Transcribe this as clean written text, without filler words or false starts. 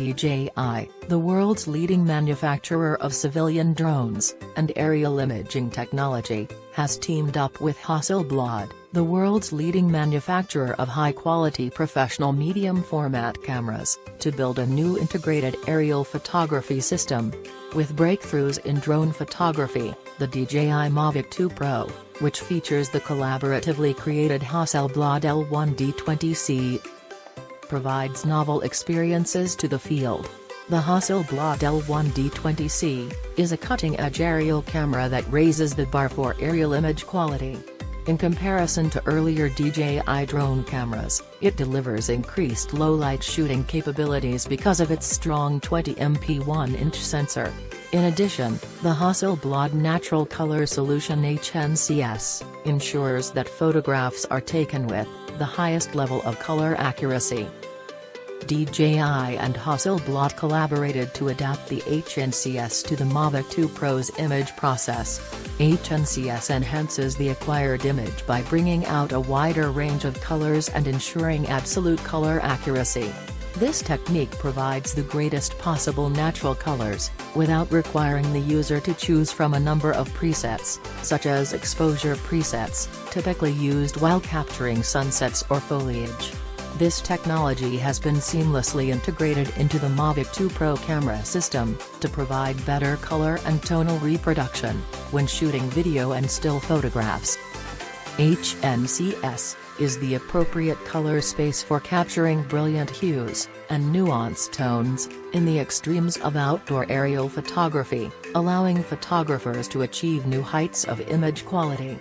DJI, the world's leading manufacturer of civilian drones and aerial imaging technology, has teamed up with Hasselblad, the world's leading manufacturer of high-quality professional medium-format cameras, to build a new integrated aerial photography system. With breakthroughs in drone photography, the DJI Mavic 2 Pro, which features the collaboratively created Hasselblad L1D 20C, provides novel experiences to the field. The Hasselblad L1D 20C is a cutting-edge aerial camera that raises the bar for aerial image quality. In comparison to earlier DJI drone cameras, it delivers increased low-light shooting capabilities because of its strong 20MP 1-inch sensor. In addition, the Hasselblad Natural Color Solution (HNCS) ensures that photographs are taken with the highest level of color accuracy. DJI and Hasselblad collaborated to adapt the HNCS to the Mavic 2 Pro's image process. HNCS enhances the acquired image by bringing out a wider range of colors and ensuring absolute color accuracy. This technique provides the greatest possible natural colors, without requiring the user to choose from a number of presets, such as exposure presets, typically used while capturing sunsets or foliage. This technology has been seamlessly integrated into the Mavic 2 Pro camera system, to provide better color and tonal reproduction, when shooting video and still photographs. HNCS is the appropriate color space for capturing brilliant hues and nuanced tones in the extremes of outdoor aerial photography, allowing photographers to achieve new heights of image quality.